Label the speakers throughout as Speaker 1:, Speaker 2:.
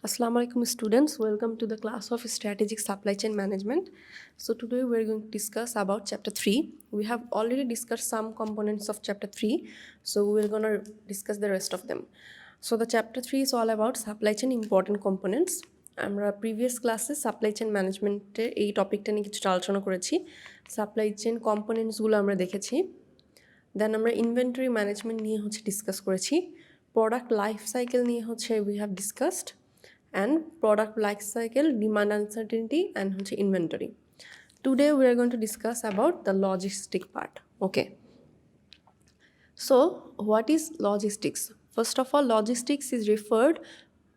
Speaker 1: Assalamu alaikum students, welcome to the class of Strategic Supply Chain Management. So today we are going to discuss about chapter 3. We have already discussed some components of chapter 3, so we are going to discuss the rest of them. So the chapter 3 is all about supply chain important components. আমরা previous ক্লাসে supply chain ম্যানেজমেন্টের এই টপিকটা নিয়ে কিছুটা আলোচনা করেছি। Supply chain কম্পোনেন্টসগুলো আমরা দেখেছি। দেন আমরা ইনভেন্টরি ম্যানেজমেন্ট নিয়ে ডিসকাস করেছি। প্রোডাক্ট লাইফ সাইকেল নিয়ে we have discussed and product life cycle, demand uncertainty and inventory. Today we are going to discuss about the logistic part. Okay. So what is logistics? First of all, logistics is referred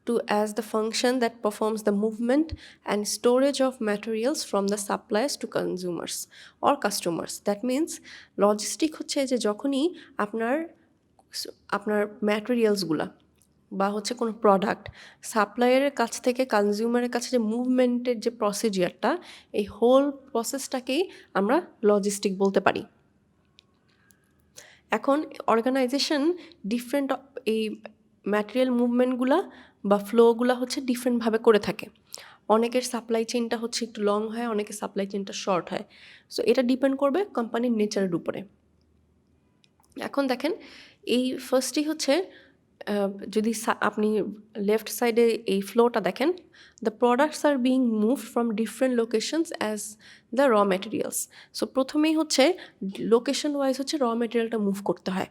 Speaker 1: to as the function that performs the movement and storage of materials from the suppliers to consumers or customers. That means logistic হচ্ছে যে যখনই আপনার ম্যাটেরিয়ালসগুলা বা কোনো product সাপ্লায়ারের কাছ থেকে কনজিউমারের কাছে যে মুভমেন্টের যে প্রসিজিয়ারটা, এই হোল প্রসেসটাকেই আমরা লজিস্টিক বলতে পারি। এখন অর্গানাইজেশন ডিফারেন্ট এই ম্যাটেরিয়াল মুভমেন্টগুলা বা ফ্লোগুলা ডিফারেন্টভাবে করে থাকে। অনেকের সাপ্লাই চেইনটা একটু লং হয়, অনেকের সাপ্লাই চেইনটা শর্ট হয়। সো এটা ডিপেন্ড করবে কোম্পানির নেচারের উপরে। এখন দেখেন এই ফার্স্টই যদি আপনি লেফট সাইডে এই ফ্লোটা দেখেন, the products are being moved from different locations as the র ম্যাটেরিয়ালস। সো প্রথমেই লোকেশন ওয়াইজ র ম্যাটেরিয়ালটা মুভ করতে হয়।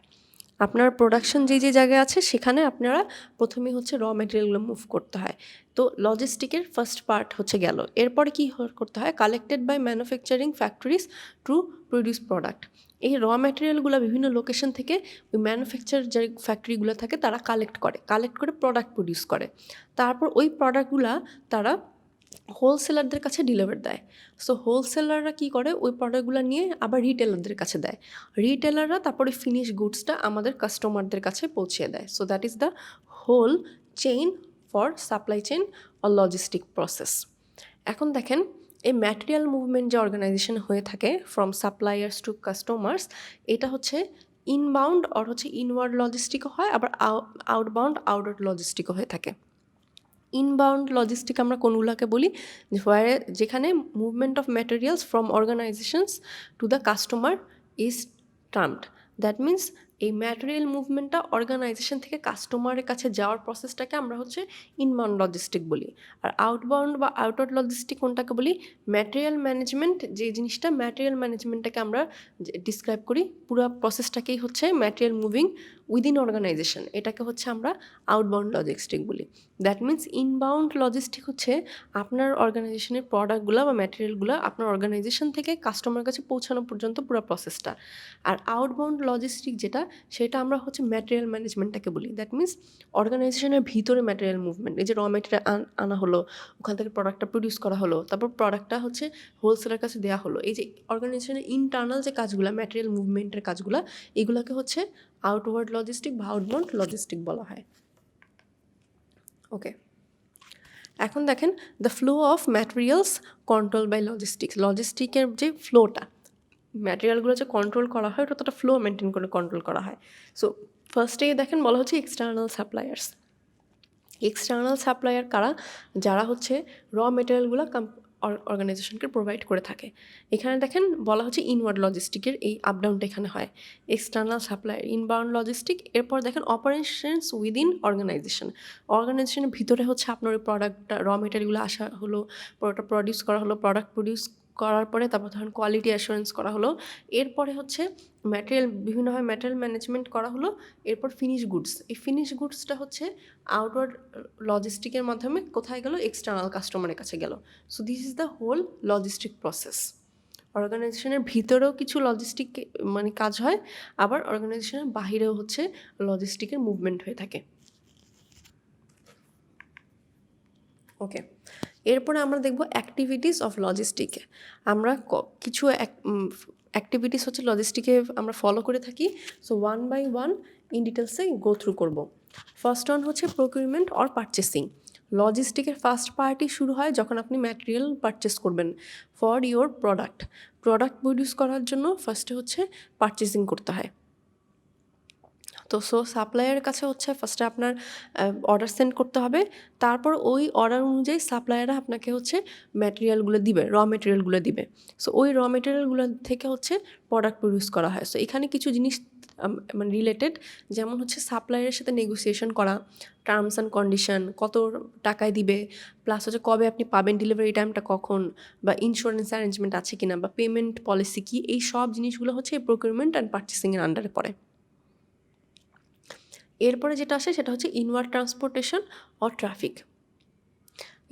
Speaker 1: আপনার প্রোডাকশন যে জায়গায় আছে সেখানে আপনারা প্রথমেই র ম্যাটেরিয়ালগুলো মুভ করতে হয়। তো লজিস্টিকের ফার্স্ট পার্ট গেল। এরপরে কী করতে হয়? Collected by manufacturing factories to produce product. এই র ম্যাটেরিয়ালগুলো বিভিন্ন লোকেশন থেকে ওই ম্যানুফ্যাকচার যে ফ্যাক্টরিগুলো থাকে তারা কালেক্ট করে প্রোডাক্ট প্রডিউস করে। তারপর ওই প্রোডাক্টগুলো তারা হোলসেলারদের কাছে ডেলিভার দেয়। সো হোলসেলাররা কী করে? ওই প্রোডাক্টগুলো নিয়ে আবার রিটেলারদের কাছে দেয়। রিটেলাররা তারপরে ফিনিশ গুডসটা আমাদের কাস্টমারদের কাছে পৌঁছে দেয়। So that is the whole chain for supply chain or logistic process. এখন দেখেন এই ম্যাটেরিয়াল মুভমেন্ট যে অর্গানাইজেশন হয়ে থাকে ফ্রম সাপ্লায়ার্স টু কাস্টমার্স, এটা ইনবাউন্ড অর ইনওয়ার্ড লজিস্টিকও হয়, আবার আউটবাউন্ড আউটওয়ার্ড লজিস্টিকও হয়ে থাকে। ইনবাউন্ড লজিস্টিক আমরা কোনগুলোকে বলি? যেখানে movement of materials from organizations to the customer is termed. That means এই ম্যাটেরিয়াল মুভমেন্টটা অর্গানাইজেশন থেকে কাস্টমারের কাছে যাওয়ার প্রসেসটাকে আমরা ইনবাউন্ড লজিস্টিক বলি। আর আউটবাউন্ড বা আউটওয়ার্ড লজিস্টিক কোনটাকে বলি? ম্যাটেরিয়াল ম্যানেজমেন্ট যে জিনিসটা, ম্যাটেরিয়াল ম্যানেজমেন্টটাকে আমরা ডিসক্রাইব করি, পুরো প্রসেসটাকেই ম্যাটেরিয়াল মুভিং উইদিন অর্গানাইজেশন, এটাকে আমরা আউটবাউন্ড লজিস্টিক বলি। দ্যাট মিন্স ইনবাউন্ড লজিস্টিক আপনার অর্গানাইজেশনের প্রোডাক্টগুলো বা ম্যাটেরিয়ালগুলো আপনার অর্গানাইজেশন থেকে কাস্টমার কাছে পৌঁছানো পর্যন্ত পুরো প্রসেসটা। আর আউটবাউন্ড লজিস্টিক যেটা, সেটা আমরা ম্যাটেরিয়াল ম্যানেজমেন্টটাকে বলি। দ্যাট মিন্স অর্গানাইজেশনের ভিতরে ম্যাটেরিয়াল মুভমেন্ট, এই যে র ম্যাটেরিয়াল আনা হলো, ওখান থেকে প্রোডাক্টটা প্রডিউস করা হলো, তারপর প্রোডাক্টটা হোলসেলের কাছে দেওয়া হলো। এই যে অর্গানাইজেশনের ইন্টারনাল যে কাজগুলো, ম্যাটেরিয়াল মুভমেন্টের কাজগুলো, এগুলোকে আউটওয়ার্ড লজিস্টিক বা আউটবাউন্ড লজিস্টিক বলা হয়। ওকে, এখন দেখেন the flow of materials control by logistics. লজিস্টিকের যে ফ্লোটা, ম্যাটেরিয়ালগুলো যে কন্ট্রোল করা হয়, ওটা একটা ফ্লো মেনটেন করে কন্ট্রোল করা হয়। সো ফার্স্টেই দেখেন বলা এক্সটার্নাল সাপ্লায়ার্স। এক্সটার্নাল সাপ্লায়ার কারা? যারা র মেটেরিয়ালগুলো অর্গানাইজেশনকে প্রোভাইড করে থাকে। এখানে দেখেন বলা ইনওয়ার্ড লজিস্টিকের এই আপডাউনটা এখানে হয়। External supplier, inbound logistic. এরপর দেখেন অপারেশনস উইদিন অর্গানাইজেশন। অর্গানাইজেশনের ভিতরে আপনার ওই প্রোডাক্টটা, র মেটেরিয়ালগুলো আসা হলো, প্রোডাক্টটা প্রডিউস করা হলো, প্রোডাক্ট প্রডিউস করার পরে তারপর ধরেন কোয়ালিটি অ্যাসুরেন্স করা হলো, এরপরে ম্যাটেরিয়াল বিভিন্নভাবে ম্যাটেরিয়াল ম্যানেজমেন্ট করা হলো, এরপর ফিনিশ গুডস। এই ফিনিশ গুডসটা আউটওয়ার্ড লজিস্টিকের মাধ্যমে কোথায় গেল? এক্সটার্নাল কাস্টমারের কাছে গেল। So this is the whole logistic process. অর্গানাইজেশনের ভিতরেও কিছু লজিস্টিক কাজ হয়, আবার অর্গানাইজেশনের বাহিরেও লজিস্টিকের মুভমেন্ট হয়ে থাকে। ওকে, এরপরে আমরা দেখব অ্যাক্টিভিটিস অফ লজিস্টিকে। আমরা কিছু অ্যাক্টিভিটিস লজিস্টিকে আমরা ফলো করে থাকি। So one by one in ডিটেলসে গো থ্রু করব। First one procurement or purchasing. লজিস্টিকের ফার্স্ট পার্টই শুরু হয় যখন আপনি ম্যাটেরিয়াল পারচেস করবেন ফর ইওর প্রোডাক্ট প্রডিউস করার জন্য ফার্স্টে পারচেসিং করতে হয়। তো সাপ্লায়ারের কাছে হচ্ছে ফার্স্টে আপনার অর্ডার সেন্ড করতে হবে, তারপর ওই অর্ডার অনুযায়ী সাপ্লায়াররা আপনাকে হচ্ছে ম্যাটেরিয়ালগুলো দিবে, র মেটেরিয়ালগুলো দিবে। সো ওই র মেটেরিয়ালগুলো থেকে হচ্ছে প্রোডাক্ট প্রডিউস করা হয়। সো এখানে কিছু জিনিস মানে রিলেটেড, যেমন হচ্ছে সাপ্লায়ারের সাথে নেগোসিয়েশন করা, টার্মস অ্যান্ড কন্ডিশন, কত টাকায় দিবে, প্লাস হচ্ছে কবে আপনি পাবেন, ডেলিভারি টাইমটা কখন, বা ইন্স্যুরেন্স অ্যারেঞ্জমেন্ট আছে কিনা, বা পেমেন্ট পলিসি কি, এই সব জিনিসগুলো হচ্ছে এই প্রকিউরমেন্ট অ্যান্ড পারচেসিংয়ের আন্ডারে পড়ে। এরপরে যেটা আসে সেটা হচ্ছে ইনওয়ার্ড ট্রান্সপোর্টেশন অর ট্রাফিক।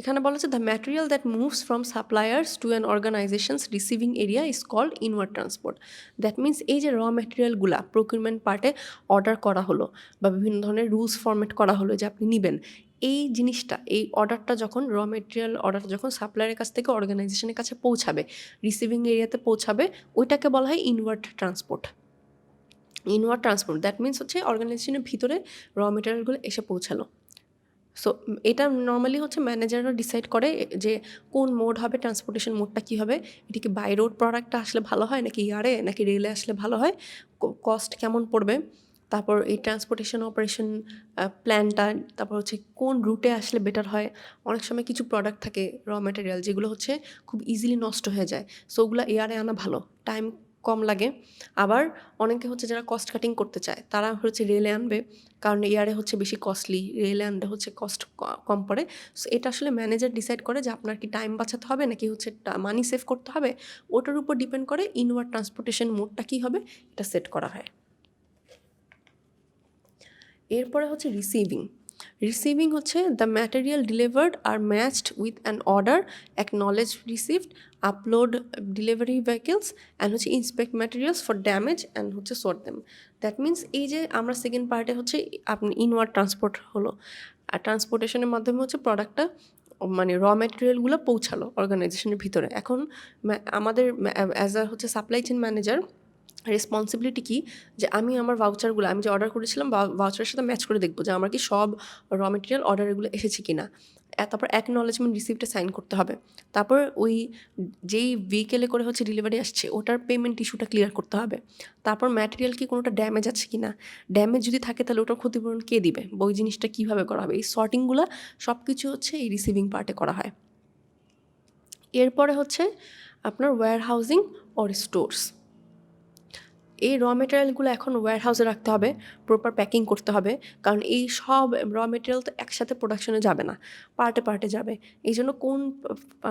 Speaker 1: এখানে বলা হচ্ছে the material that moves from suppliers to an organizations receiving area is called inward transport. That means এই যে র ম্যাটেরিয়ালগুলা প্রকিউরমেন্ট পার্টে অর্ডার করা হলো বা বিভিন্ন ধরনের রুলস ফরম্যাট করা হলো যে আপনি নেবেন, এই জিনিসটা, এই অর্ডারটা যখন র মেটেরিয়াল অর্ডারটা যখন সাপ্লায়ারের কাছ থেকে অর্গানাইজেশনের কাছে পৌঁছাবে, রিসিভিং এরিয়াতে পৌঁছাবে, ওইটাকে বলা হয় inward transport. Inward transport that means হচ্ছে অর্গানাইজেশনের ভিতরে র মেটেরিয়ালগুলো এসে পৌঁছালো। সো এটা নর্মালি হচ্ছে ম্যানেজাররা ডিসাইড করে যে কোন মোড হবে, ট্রান্সপোর্টেশন মোডটা কী হবে, এটা কি বাই রোড প্রোডাক্টটা আসলে ভালো হয় নাকি ইয়ারে নাকি রেলে আসলে ভালো হয়, কস্ট কেমন পড়বে, তারপর এই ট্রান্সপোর্টেশন অপারেশন প্ল্যানটা, তারপর হচ্ছে কোন রুটে আসলে বেটার হয়। অনেক সময় কিছু প্রোডাক্ট থাকে র ম্যাটেরিয়াল যেগুলো হচ্ছে খুব ইজিলি নষ্ট হয়ে যায়, সো ওগুলো এয়ারে আনা ভালো, টাইম কম লাগে। আবার অনেকে হচ্ছে যারা কস্ট কাটিং করতে চায় তারা হচ্ছে রেলে আনবে, কারণ এয়ারে হচ্ছে বেশি কস্টলি, রেলে আনলে হচ্ছে কস্ট কম পড়ে। সো এটা আসলে ম্যানেজার ডিসাইড করে যে আপনার কি টাইম বাঁচাতে হবে নাকি হচ্ছে মানি সেভ করতে হবে, ওটার উপর ডিপেন্ড করে ইনওয়ার্ড ট্রান্সপোর্টেশন মোডটা কী হবে এটা সেট করা হয়। এরপরে হচ্ছে রিসিভিং। রিসিভিং হচ্ছে দ্য ম্যাটেরিয়াল ডেলিভার্ড আর matched with an order, acknowledge received, upload delivery vehicles and হচ্ছে inspect materials for damage and হচ্ছে সর্ট দেম। দ্যাট মিনস এই যে আমরা সেকেন্ড পার্টে হচ্ছে আপনি ইনওয়ার্ড ট্রান্সপোর্ট হলো, আর ট্রান্সপোর্টেশনের মাধ্যমে হচ্ছে প্রোডাক্টটা মানে র ম্যাটেরিয়ালগুলো পৌঁছালো অর্গানাইজেশনের ভিতরে। এখন আমাদের অ্যাজ আ হচ্ছে সাপ্লাই চেইন ম্যানেজার রেসপন্সিবিলিটি কি, যে আমি আমার ভাউচারগুলো আমি যে অর্ডার করেছিলাম ভাউচারের সাথে ম্যাচ করে দেখবো যে আমার কি সব র মেটেরিয়াল অর্ডারগুলো এসেছে কি না। তারপর অ্যাকনলেজমেন্ট রিসিপ্টে সাইন করতে হবে। তারপর ওই যেই ভেহিকেলে করে হচ্ছে ডেলিভারি আসছে ওটার পেমেন্ট ইস্যুটা ক্লিয়ার করতে হবে। তারপর ম্যাটেরিয়াল কি কোনোটা ড্যামেজ আছে কি না, ড্যামেজ যদি থাকে তাহলে ওটার ক্ষতিপূরণ কে দিবে, বা ওই জিনিসটা কীভাবে করা হবে, এই সর্টিংগুলো সব কিছু হচ্ছে এই রিসিভিং পার্টে করা হয়। এরপরে হচ্ছে আপনার ওয়্যার হাউজিং অর স্টোরস। এই র মেটেরিয়ালগুলো এখন ওয়্যারহাউসে রাখতে হবে, প্রপার প্যাকিং করতে হবে, কারণ এই সব র মেটেরিয়াল তো একসাথে প্রোডাকশনে যাবে না, পার্টে পার্টে যাবে। এই জন্য কোন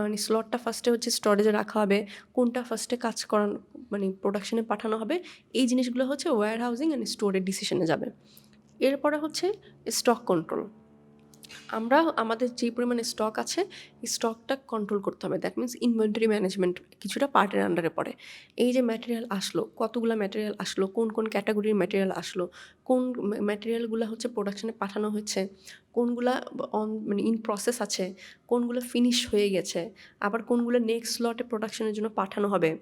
Speaker 1: মানে স্লটটা ফার্স্টে হচ্ছে স্টোরেজে রাখা হবে, কোনটা ফার্স্টে কাজ করানো মানে প্রোডাকশনে পাঠানো হবে, এই জিনিসগুলো হচ্ছে ওয়্যার হাউজিং অ্যান্ড স্টোরের ডিসিশনে যাবে। এরপরে হচ্ছে স্টক কন্ট্রোল। আমরা আমাদের যে পরিমাণে স্টক আছে এই স্টকটা কন্ট্রোল করতে হবে। দ্যাট মিনস ইনভেন্টরি ম্যানেজমেন্ট কিছুটা পার্টের আন্ডারে পড়ে। এই যে ম্যাটেরিয়াল আসলো, কতগুলো ম্যাটেরিয়াল আসলো, কোন কোন ক্যাটাগরির ম্যাটেরিয়াল আসলো, কোন ম্যাটেরিয়ালগুলো হচ্ছে প্রোডাকশনে পাঠানো হচ্ছে, কোনগুলা মানে ইন প্রসেস আছে, কোনগুলো ফিনিশ হয়ে গেছে, আবার কোনগুলো নেক্সট স্লটে প্রোডাকশনের জন্য পাঠানো হবে।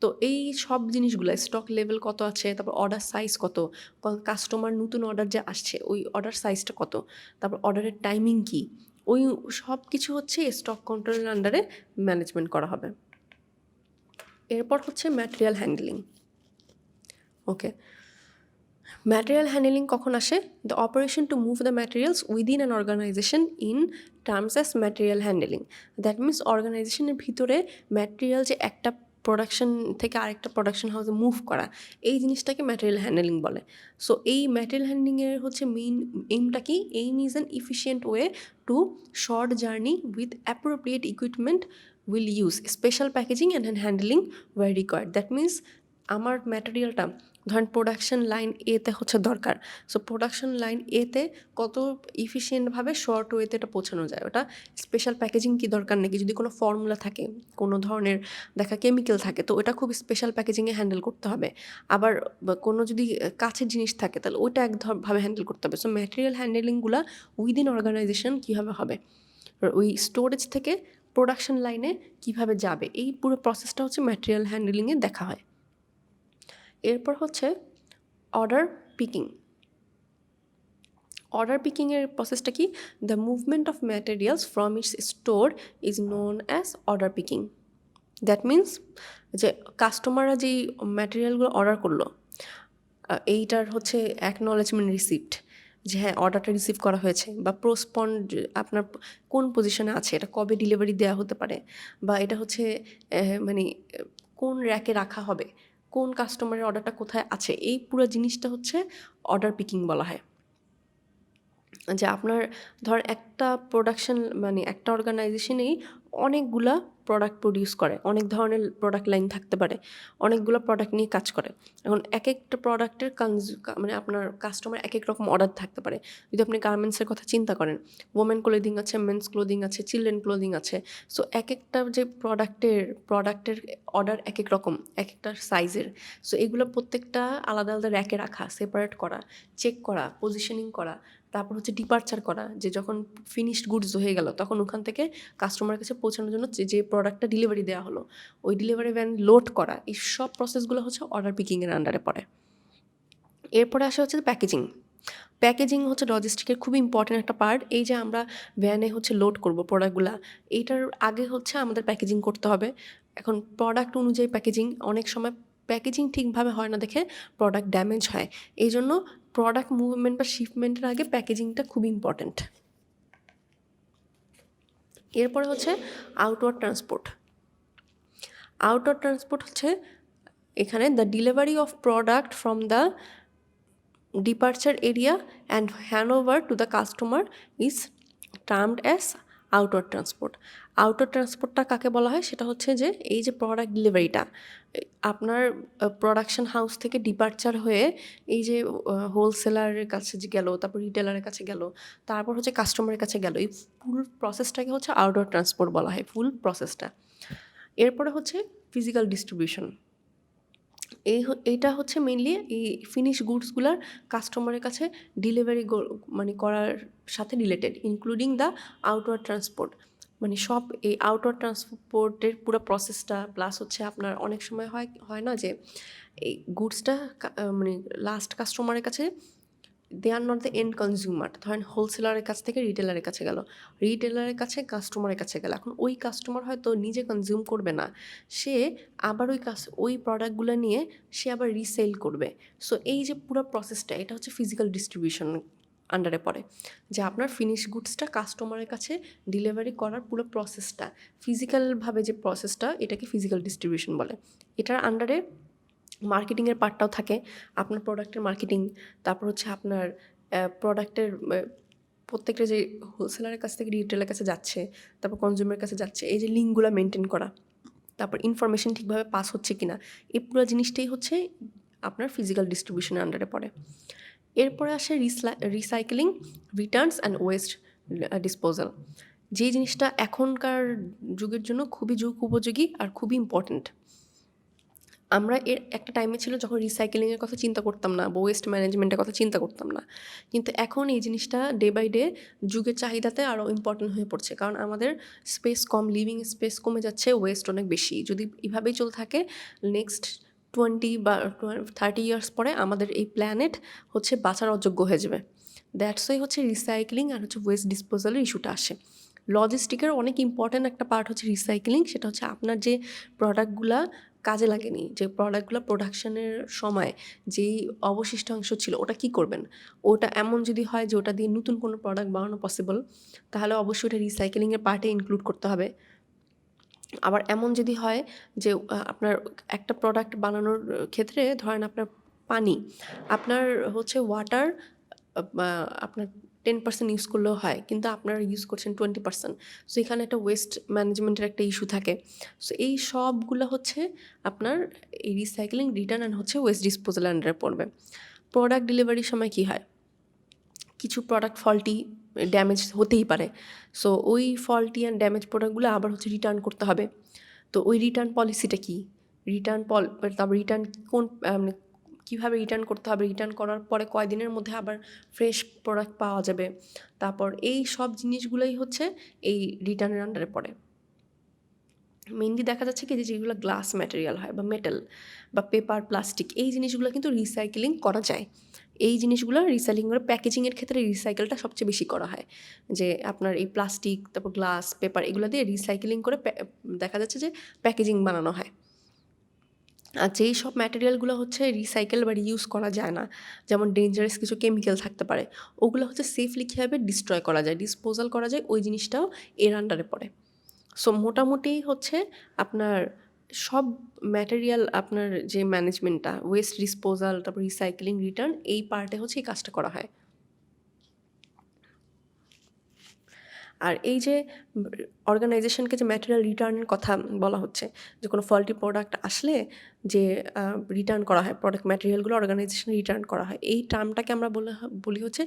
Speaker 1: তো এই সব জিনিসগুলো স্টক লেভেল কত আছে, তারপর অর্ডার সাইজ কত, কাস্টমার নতুন অর্ডার যে আসছে ওই অর্ডার সাইজটা কত, তারপর অর্ডারের টাইমিং কী, ওই সব কিছু হচ্ছে স্টক কন্ট্রোলের আন্ডারে ম্যানেজমেন্ট করা হবে। এরপর হচ্ছে material handling. Okay, material handling কখন আসে? The operation to move the materials within an organization in terms as material handling. That means অর্গানাইজেশনের ভিতরে ম্যাটেরিয়াল যে একটা প্রোডাকশন থেকে আরেকটা প্রোডাকশন হাউসে মুভ করা, এই জিনিসটাকে ম্যাটেরিয়াল হ্যান্ডলিং বলে। সো এই ম্যাটেরিয়াল হ্যান্ডলিংয়ের হচ্ছে মেইন এইমটা কি? Aim is an efficient way to short journey with appropriate equipment will use special packaging and handling were required. That means আমার ম্যাটেরিয়ালটা ধরেন প্রোডাকশন লাইন এতে হচ্ছে দরকার, সো প্রোডাকশন লাইন এতে কত ইফিশিয়েন্টভাবে শর্ট ওয়েতে এটা পৌঁছানো যায়, ওটা স্পেশাল প্যাকেজিং কি দরকার নাকি, যদি কোনো ফর্মুলা থাকে, কোনো ধরনের দেখা কেমিক্যাল থাকে, তো ওটা খুব স্পেশাল প্যাকেজিংয়ে হ্যান্ডেল করতে হবে। আবার কোনো যদি কাছের জিনিস থাকে তাহলে ওইটা একভাবে হ্যান্ডেল করতে হবে। সো ম্যাটেরিয়াল হ্যান্ডেলিংগুলো উইদিন অর্গানাইজেশন কীভাবে হবে, ওই স্টোরেজ থেকে প্রোডাকশন লাইনে কিভাবে যাবে, এই পুরো প্রসেসটা হচ্ছে ম্যাটেরিয়াল হ্যান্ডলিংয়ে দেখা হয়। এরপর হচ্ছে অর্ডার পিকিং। অর্ডার পিকিংয়ের প্রসেসটা কি? The movement of materials from its store is known as order picking. That means যে কাস্টমাররা যেই ম্যাটেরিয়ালগুলো অর্ডার করলো, এইটার হচ্ছে অ্যাকনলেজমেন্ট রিসিপ্ট, যে হ্যাঁ অর্ডারটা রিসিভ করা হয়েছে, বা প্রোস্পন্ড আপনার কোন পজিশনে আছে, এটা কবে ডেলিভারি দেওয়া হতে পারে, বা এটা হচ্ছে মানে কোন র্যাকে রাখা হবে, কোন কাস্টমারের অর্ডারটা কোথায় আছে, এই পুরো জিনিসটা হচ্ছে অর্ডার পিকিং বলা হয়। যে আপনার ধর একটা প্রোডাকশন মানে একটা অর্গানাইজেশনেই অনেকগুলা প্রোডাক্ট প্রডিউস করে, অনেক ধরনের প্রোডাক্ট লাইন থাকতে পারে, অনেকগুলো প্রোডাক্ট নিয়ে কাজ করে। এখন এক একটা প্রোডাক্টের মানে আপনার কাস্টমার এক এক রকম অর্ডার থাকতে পারে। যদি আপনি গার্মেন্টসের কথা চিন্তা করেন, ওমেন ক্লোদিং আছে, মেন্স ক্লোদিং আছে, চিলড্রেন ক্লোদিং আছে। সো এক একটা যে প্রোডাক্টের অর্ডার এক এক রকম, এক একটা সাইজের। সো এগুলো প্রত্যেকটা আলাদা আলাদা র্যাকে রাখা, সেপারেট করা, চেক করা, পজিশনিং করা, তারপর হচ্ছে ডিপার্চার করা, যে যখন ফিনিশড গুডস হয়ে গেল তখন ওখান থেকে কাস্টমারের কাছে পৌঁছানোর জন্য যে প্রোডাক্টটা ডেলিভারি দেওয়া হলো ওই ডেলিভারি ভ্যান লোড করা, এই সব প্রসেসগুলো হচ্ছে অর্ডার পিকিংয়ের আন্ডারে পড়ে। এরপরে আসে হচ্ছে প্যাকেজিং। প্যাকেজিং হচ্ছে লজিস্টিকের খুবই ইম্পর্টেন্ট একটা পার্ট। এই যে আমরা ভ্যানে হচ্ছে লোড করব প্রোডাক্টগুলা, এইটার আগে হচ্ছে আমাদের প্যাকেজিং করতে হবে। এখন প্রোডাক্ট অনুযায়ী প্যাকেজিং, অনেক সময় প্যাকেজিং ঠিকভাবে হয় না দেখে প্রোডাক্ট ড্যামেজ হয়। এই জন্য প্রোডাক্ট মুভমেন্ট বা শিপমেন্টের আগে প্যাকেজিংটা খুব ইম্পর্টেন্ট। এরপরে হচ্ছে আউটওয়ার্ড ট্রান্সপোর্ট। আউটওয়ার্ড ট্রান্সপোর্ট হচ্ছে এখানে the delivery of product from the departure area and handover to the customer is termed as outward transport. Outward ট্রান্সপোর্টটা কাকে বলা হয়, সেটা হচ্ছে যে এই যে প্রোডাক্ট ডেলিভারিটা আপনার প্রোডাকশন হাউস থেকে ডিপার্চার হয়ে এই যে হোলসেলারের কাছে যে গেল, তারপর রিটেলারের কাছে গেল, তারপর হচ্ছে কাস্টমারের কাছে গেল, এই ফুল প্রসেসটাকে হচ্ছে আউটওয়ার্ড ট্রান্সপোর্ট বলা হয়, ফুল প্রসেসটা। এরপরে হচ্ছে ফিজিক্যাল ডিস্ট্রিবিউশন। এইটা হচ্ছে মেইনলি এই ফিনিশ গুডসগুলার কাস্টমারের কাছে ডেলিভারি মানে করার সাথে related, including the outward transport. মানে সব এই আউটওয়ার্ড ট্রান্সপোর্টের পুরো প্রসেসটা, প্লাস হচ্ছে আপনার অনেক সময় হয় না যে এই গুডসটা মানে লাস্ট কাস্টমারের কাছে, they are not the end consumer. ধরেন হোলসেলারের কাছ থেকে রিটেলারের কাছে গেল, রিটেলারের কাছে কাস্টমারের কাছে গেল। এখন ওই কাস্টমার হয়তো নিজে কনজিউম করবে না, সে আবার ওই প্রোডাক্টগুলো নিয়ে সে আবার রিসেল করবে। সো এই যে পুরো প্রসেসটা, এটা হচ্ছে ফিজিক্যাল ডিস্ট্রিবিউশন আন্ডারে পড়ে, যে আপনার ফিনিশ গুডসটা কাস্টমারের কাছে ডেলিভারি করার পুরো প্রসেসটা, ফিজিক্যালভাবে যে প্রসেসটা, এটাকে ফিজিক্যাল ডিস্ট্রিবিউশন বলে। এটার আন্ডারে মার্কেটিংয়ের পার্টটাও থাকে, আপনার প্রোডাক্টের মার্কেটিং, তারপর হচ্ছে আপনার প্রোডাক্টের প্রত্যেকটা যে হোলসেলারের কাছ থেকে রিটেলের কাছে যাচ্ছে, তারপর কনজিউমারের কাছে যাচ্ছে, এই যে লিঙ্কগুলো মেনটেন করা, তারপর ইনফরমেশন ঠিকভাবে পাস হচ্ছে কিনা, এই পুরো জিনিসটাই হচ্ছে আপনার ফিজিক্যাল ডিস্ট্রিবিউশনের আন্ডারে পড়ে। এরপরে আসে recycling, Returns and waste disposal. যে জিনিসটা এখনকার যুগের জন্য খুবই যুগ উপযোগী আর খুবই ইম্পর্ট্যান্ট। আমরা এর একটা টাইমে ছিল যখন রিসাইকেলিংয়ের কথা চিন্তা করতাম না, বা ওয়েস্ট ম্যানেজমেন্টের কথা চিন্তা করতাম না, কিন্তু এখন এই জিনিসটা ডে বাই ডে যুগের চাহিদাতে আরও ইম্পর্টেন্ট হয়ে পড়ছে, কারণ আমাদের স্পেস কম, লিভিং স্পেস কমে যাচ্ছে, ওয়েস্ট অনেক বেশি। যদি এভাবেই চলতে থাকে নেক্সট 20 বা 30 ইয়ার্স পরে আমাদের এই প্ল্যানেট হচ্ছে বাঁচার অযোগ্য হয়ে যাবে। দ্যাটস ওয়াই হচ্ছে রিসাইক্লিং আর হচ্ছে ওয়েস্ট ডিসপোজালের ইস্যুটা আসে। লজিস্টিকের অনেক ইম্পর্ট্যান্ট একটা পার্ট হচ্ছে রিসাইক্লিং, সেটা হচ্ছে আপনার যে প্রোডাক্টগুলা কাজে লাগেনি, যে প্রোডাক্টগুলো প্রোডাকশনের সময় যেই অবশিষ্টাংশ ছিল ওটা কি করবেন, ওটা এমন যদি হয় যে ওটা দিয়ে নতুন কোনো প্রোডাক্ট বানানো পসিবল, তাহলে অবশ্যই ওটা রিসাইকেলিংয়ের পার্টে ইনক্লুড করতে হবে। আবার এমন যদি হয় যে আপনার একটা প্রোডাক্ট বানানোর ক্ষেত্রে ধরেন আপনার পানি, আপনার হচ্ছে ওয়াটার আপনার 10% ইউজ করলেও হয়, কিন্তু আপনারা ইউজ করছেন 20%। সো এখানে একটা ওয়েস্ট ম্যানেজমেন্টের একটা ইস্যু থাকে। সো এই সবগুলো হচ্ছে আপনার এই রিসাইক্লিং, রিটার্ন অ্যান্ড হচ্ছে ওয়েস্ট ডিসপোজাল আন্ডারে পড়বে। প্রোডাক্ট ডেলিভারির সময় কী হয়, কিছু প্রোডাক্ট ফল্টি, ড্যামেজ হতেই পারে। সো ওই ফল্টি অ্যান্ড ড্যামেজ প্রোডাক্টগুলো আবার হচ্ছে রিটার্ন করতে হবে। তো ওই রিটার্ন পলিসিটা কী, তারপর রিটার্ন কোন মানে কীভাবে রিটার্ন করতে হবে, রিটার্ন করার পরে কয়দিনের মধ্যে আবার ফ্রেশ প্রোডাক্ট পাওয়া যাবে, তারপর এই সব জিনিসগুলোই হচ্ছে এই রিটার্নের আন্ডারে পড়ে। মেইনলি দেখা যাচ্ছে কি, যেগুলো গ্লাস ম্যাটেরিয়াল হয় বা মেটাল বা পেপার, প্লাস্টিক, এই জিনিসগুলো কিন্তু রিসাইকেলিং করা যায়। এই জিনিসগুলো রিসাইক্লিং করে প্যাকেজিংয়ের ক্ষেত্রে রিসাইকেলটা সবচেয়ে বেশি করা হয়, যে আপনার এই প্লাস্টিক, তারপর গ্লাস, পেপার, এগুলো দিয়ে রিসাইকেলিং করে দেখা যাচ্ছে যে প্যাকেজিং বানানো হয়। আর যেই সব ম্যাটেরিয়ালগুলো হচ্ছে রিসাইকেল বা রিইউজ করা যায় না, যেমন ডেঞ্জারাস কিছু কেমিক্যাল থাকতে পারে, ওগুলো হচ্ছে সেফলি কীভাবে ডিস্ট্রয় করা যায়, ডিসপোজাল করা যায়, ওই জিনিসটাও এর আন্ডারে পড়ে। সো মোটামুটি হচ্ছে আপনার সব ম্যাটেরিয়াল, আপনার যে ম্যানেজমেন্টটা, ওয়েস্ট ডিসপোজাল, তারপর রিসাইক্লিং, রিটার্ন, এই পার্টে হচ্ছে এই কাজটা করা হয়। আর এই যে অর্গানাইজেশনকে যে ম্যাটেরিয়াল রিটার্নের কথা বলা হচ্ছে, যে কোনো ফল্টি প্রোডাক্ট আসলে যে রিটার্ন করা হয়, প্রোডাক্ট ম্যাটেরিয়ালগুলো অর্গানাইজেশনে রিটার্ন করা হয়, এই টার্মটাকে আমরা বলি হচ্ছে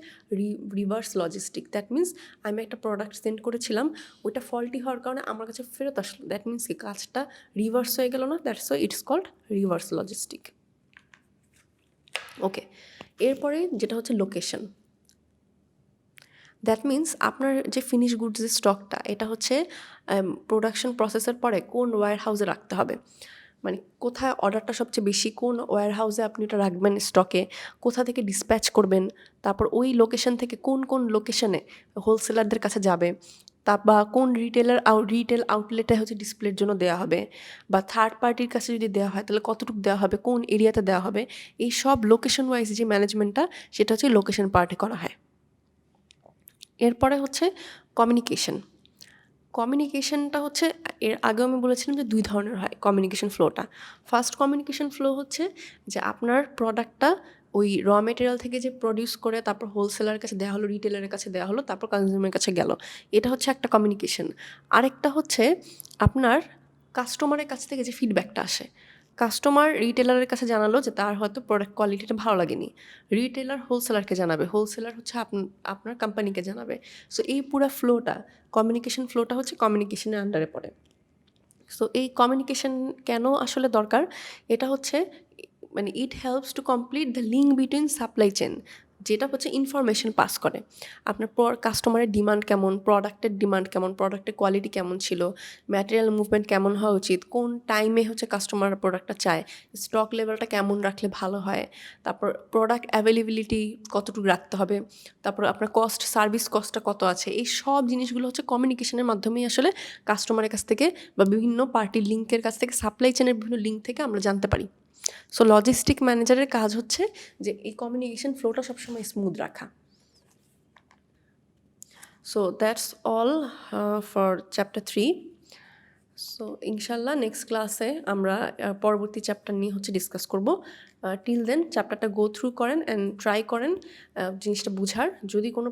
Speaker 1: রিভার্স লজিস্টিক। দ্যাট মিন্স আমি একটা প্রোডাক্ট সেন্ড করেছিলাম, ওইটা ফল্টি হওয়ার কারণে আমার কাছে ফেরত আসলো, দ্যাট মিন্স কি কাজটা রিভার্স হয়ে গেল না, that's why it's called reverse logistic. Okay, এরপরে যেটা হচ্ছে লোকেশন। দ্যাট মিন্স আপনার যে ফিনিশ গুডসের স্টকটা, এটা হচ্ছে প্রোডাকশন প্রসেসের পরে কোন ওয়্যার হাউসে রাখতে হবে, মানে কোথায় অর্ডারটা সবচেয়ে বেশি, কোন ওয়্যার হাউসে আপনি ওটা রাখবেন স্টকে, কোথা থেকে ডিসপ্যাচ করবেন, তারপর ওই লোকেশন থেকে কোন কোন লোকেশনে হোলসেলারদের কাছে যাবে, বা কোন রিটেল আউটলেটে হচ্ছে ডিসপ্লের জন্য দেওয়া হবে, বা থার্ড পার্টির কাছে যদি দেওয়া হয় তাহলে কতটুকু দেওয়া হবে, কোন এরিয়াতে দেওয়া হবে, এই সব লোকেশন ওয়াইজ যে ম্যানেজমেন্টটা, সেটা হচ্ছে লোকেশন পার্টে করা হয়। এরপরে হচ্ছে কমিউনিকেশন। কমিউনিকেশনটা হচ্ছে, এর আগেও আমি বলেছিলাম যে 2 ধরনের হয় কমিউনিকেশন ফ্লোটা। ফার্স্ট কমিউনিকেশন ফ্লো হচ্ছে যে আপনার প্রোডাক্টটা ওই র মেটেরিয়াল থেকে যে প্রডিউস করে তারপর হোলসেলারের কাছে দেওয়া হলো, রিটেলারের কাছে দেওয়া হলো, তারপর কনজিউমারের কাছে গেল, এটা হচ্ছে একটা কমিউনিকেশন। আরেকটা হচ্ছে আপনার কাস্টমারের কাছ থেকে যে ফিডব্যাকটা আসে, কাস্টমার রিটেলারের কাছে জানালো যে তার হয়তো প্রোডাক্ট কোয়ালিটিটা ভালো লাগেনি, রিটেলার হোলসেলারকে জানাবে, হোলসেলার হচ্ছে আপনার কোম্পানিকে জানাবে। সো এই পুরো ফ্লোটা, কমিউনিকেশন ফ্লোটা হচ্ছে কমিউনিকেশনের আন্ডারে পড়ে। সো এই কমিউনিকেশন কেন আসলে দরকার, এটা হচ্ছে মানে it helps to complete the link between supply chain, যেটা হচ্ছে ইনফরমেশন পাস করে আপনার কাস্টমারের ডিমান্ড কেমন, প্রোডাক্টের ডিমান্ড কেমন, প্রোডাক্টের কোয়ালিটি কেমন ছিল, ম্যাটেরিয়াল মুভমেন্ট কেমন হওয়া উচিত, কোন টাইমে হচ্ছে কাস্টমার প্রোডাক্টটা চায়, স্টক লেভেলটা কেমন রাখলে ভালো হয়, তারপর প্রোডাক্ট অ্যাভেলেবিলিটি কতটুকু রাখতে হবে, তারপর আপনার সার্ভিস কস্টটা কত আছে, এই সব জিনিসগুলো হচ্ছে কমিউনিকেশনের মাধ্যমেই আসলে কাস্টমারের কাছ থেকে বা বিভিন্ন পার্টির লিঙ্কের কাছ থেকে, সাপ্লাই চেনের বিভিন্ন লিঙ্ক থেকে আমরা জানতে পারি। সো লজিস্টিক ম্যানেজারের কাজ হচ্ছে যে এই কমিউনিকেশন ফ্লোটা সবসময় স্মুথ রাখা। So that's all for chapter 3। So ইনশাল্লাহ নেক্সট ক্লাসে আমরা পরবর্তী চ্যাপ্টার নিয়ে হচ্ছে ডিসকাস করব। টিল দেন চ্যাপ্টারটা গো থ্রু করেন অ্যান্ড ট্রাই করেন জিনিসটা বুঝার। যদি কোনো